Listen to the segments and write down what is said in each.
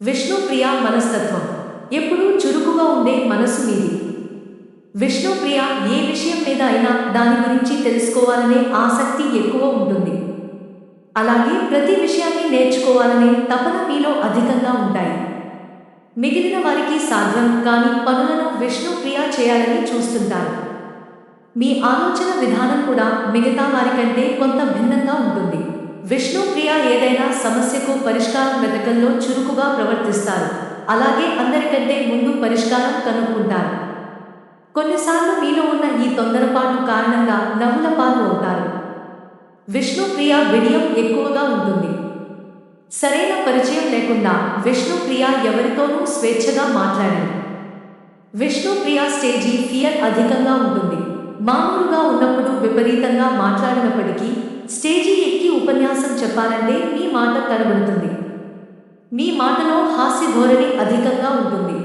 విష్ణుప్రియ మనస్తత్వం ఎప్పుడూ చురుకుగా ఉండే మనసు మీది. విష్ణుప్రియ ఏ విషయం మీద అయినా దాని గురించి తెలుసుకోవాలనే ఆసక్తి ఎక్కువ ఉంటుంది. అలాగే ప్రతి విషయాన్ని నేర్చుకోవాలనే తపన మీలో అధికంగా ఉంటాయి. మిగిలిన వారికి సాధ్యం కాని పనులను విష్ణుప్రియ చేయాలని చూస్తుంటారు. మీ ఆలోచన విధానం కూడా మిగతా వారికంటే కొంత భిన్నంగా ఉంటుంది. విష్ణుప్రియ ఏదైనా సమస్యకు పరిష్కారం వెతకంలో చురుకుగా ప్రవర్తిస్తారు. అలాగే అందరికంటే ముందు పరిష్కారం కనుక్కుంటారు. కొన్నిసార్లు మీలో ఉన్న ఈ తొందరపాటు కారణంగా నవ్వుల పాలు అవుతారు. విష్ణుప్రియ బిడియం ఎక్కువగా ఉంటుంది. సరైన పరిచయం లేకుండా విష్ణుప్రియ ఎవరితోనూ స్వేచ్ఛగా మాట్లాడరు. విష్ణుప్రియ స్టేజీ ఫియర్ అధికంగా ఉంటుంది. మామూలుగా ఉన్నప్పుడు విపరీతంగా మాట్లాడినప్పటికీ స్టేజీ ఎక్కి ఉపన్యాసం చెప్పాలంటే మీ మాట తడబడుతుంది. మీ మాటలో హాస్య ధోరణి అధికంగా ఉంటుంది.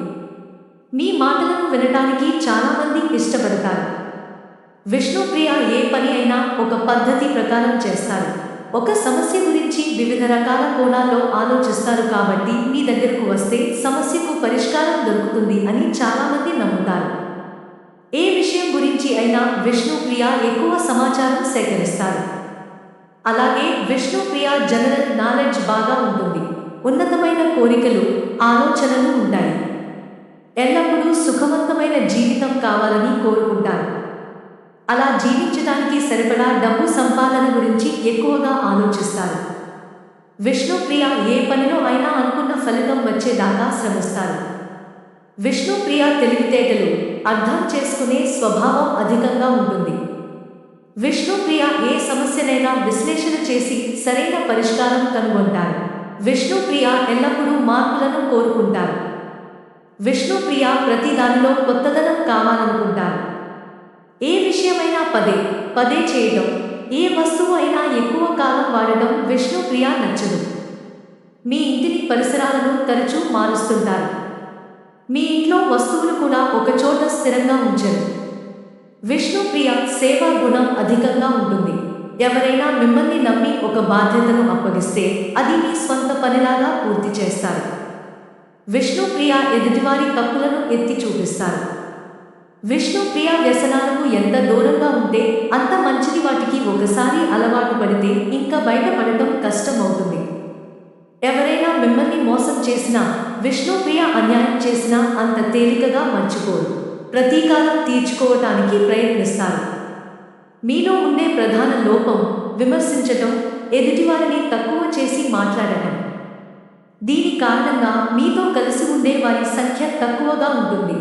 మీ మాటలను వినటానికి చాలామంది ఇష్టపడతారు. విష్ణుప్రియ ఏ పని అయినా ఒక పద్ధతి ప్రకారం చేస్తారు. ఒక సమస్య గురించి వివిధ రకాల కోణాల్లో ఆలోచిస్తారు కాబట్టి మీ దగ్గరకు వస్తే సమస్యకు పరిష్కారం దొరుకుతుంది అని చాలామంది నమ్ముతారు. ఏ విషయం గురించి అయినా విష్ణుప్రియ ఎక్కువ సమాచారం సేకరిస్తారు. అలాగే విష్ణుప్రియ జనరల్ నాలెడ్జ్ బాగా ఉంటుంది. ఉన్నతమైన కోరికలు, ఆలోచనలు ఉంటాయి. ఎల్లప్పుడూ సుఖవంతమైన జీవితం కావాలని కోరుకుంటారు. అలా జీవించడానికి సరిపడా డబ్బు సంపాదన గురించి ఎక్కువగా ఆలోచిస్తారు. విష్ణుప్రియ ఏ పనిలో అయినా అనుకున్న ఫలితం వచ్చేదాకా శ్రమిస్తారు. విష్ణుప్రియ తెలివితేటలు, అర్థం చేసుకునే స్వభావం అధికంగా ఉంటుంది. విష్ణుప్రియ ఏ సమస్యనైనా విశ్లేషణ చేసి సరైన పరిష్కారం కనుగొంటారు. విష్ణుప్రియ ఎల్లప్పుడూ మార్పులను కోరుకుంటారు. విష్ణుప్రియ ప్రతి దానిలో కొత్తదనం కావాలనుకుంటారు. ఏ విషయమైనా పదే పదే చేయడం, ఏ వస్తువు అయినా ఎక్కువ కాలం వాడడం విష్ణుప్రియ నచ్చదు. మీ ఇంటిని పరిసరాలను తరచూ మారుస్తుంటారు. మీ ఇంట్లో వస్తువులు కూడా ఒకచోట స్థిరంగా ఉంచరు. విష్ణుప్రియ సేవా గుణం అధికంగా ఉంటుంది. ఎవరైనా మిమ్మల్ని నమ్మి ఒక బాధ్యతను అప్పగిస్తే అది మీ స్వంత పనిలాగా పూర్తి చేస్తారు. విష్ణుప్రియ ఎదుటివారి తప్పులను ఎత్తి చూపిస్తారు. విష్ణుప్రియ వ్యసనాలకు ఎంత దూరంగా ఉంటే అంత మంచిది. వాటికి ఒకసారి అలవాటు పడితే ఇంకా బయటపడటం కష్టమవుతుంది. ఎవరైనా మిమ్మల్ని మోసం చేసినా, విష్ణుప్రియ అన్యాయం చేసినా అంత తేలికగా మర్చిపోరు. ప్రతీకారం తీర్చుకోవటానికి ప్రయత్నిస్తారు. మీలో ఉండే ప్రధాన లోపం విమర్శించటం, ఎదుటివారిని తక్కువ చేసి మాట్లాడటం. దీని కారణంగా మీతో కలిసి ఉండే వారి సంఖ్య తక్కువగా ఉంటుంది.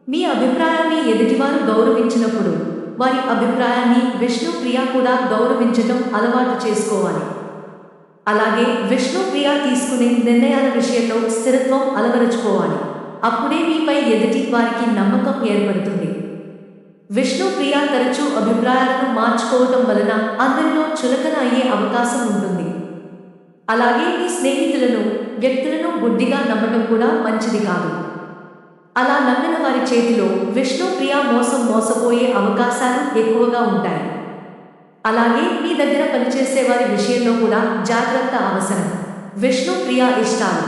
మీ అభిప్రాయాన్ని ఎదుటివారు గౌరవించినప్పుడు వారి అభిప్రాయాన్ని విష్ణుప్రియ కూడా గౌరవించటం అలవాటు చేసుకోవాలి. అలాగే విష్ణుప్రియ తీసుకునే నిర్ణయాల విషయంలో స్థిరత్వం అలవరుచుకోవాలి. అప్పుడే మీపై ఎదుటి వారికి నమ్మకం ఏర్పడుతుంది. విష్ణుప్రియ తరచూ అభిప్రాయాలను మార్చుకోవటం వలన అందరిలో చులకన అయ్యే అవకాశం ఉంటుంది. అలాగే మీ స్నేహితులను, వ్యక్తులను గుడ్డిగా నమ్మటం కూడా మంచిది కాదు. అలా నమ్మిన వారి చేతిలో విష్ణుప్రియ మోసపోయే అవకాశాలు ఎక్కువగా ఉంటాయి. అలాగే మీ దగ్గర పనిచేసే వారి విషయంలో కూడా జాగ్రత్త అవసరం. విష్ణుప్రియ ఇష్టాలు: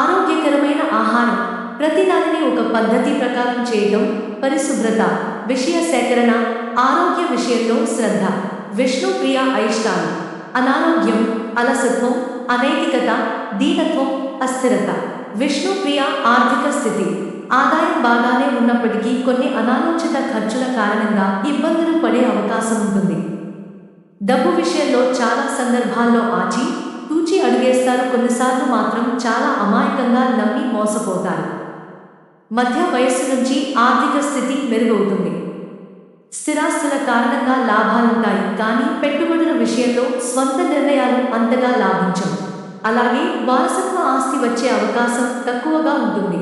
ఆరోగ్యకరమైన ఆహారం, ప్రతిదానిని ఒక పద్ధతి ప్రకారం చేయడం, పరిశుభ్రత, విషయ సేకరణ, ఆరోగ్య విషయంలో శ్రద్ధ. విష్ణుప్రియ అయిష్టాలు: అనారోగ్యం, అలసత్వం, అనైతికత, దీనత్వం, అస్థిరత. విష్ణుప్రియ ఆర్థిక స్థితి: ఆదాయం బాగానే ఉన్నప్పటికీ కొన్ని అనాలోచిత ఖర్చుల కారణంగా ఇబ్బందులు పడే అవకాశం ఉంటుంది. డబ్బు విషయంలో చాలా సందర్భాల్లో ఆచి తూచి అడుగేస్తారు. కొన్నిసార్లు మాత్రం చాలా అమాయకంగా నమ్మి మోసపోతారు. మధ్య వయస్సు నుంచి ఆర్థిక స్థితి మెరుగవుతుంది. స్థిరాస్తుల కారణంగా లాభాలుంటాయి, కానీ పెట్టుబడుల విషయంలో స్వంత నిర్ణయాలు అంతగా లాభించవు. అలాగే వారసత్వ ఆస్తి వచ్చే అవకాశం తక్కువగా ఉంటుంది.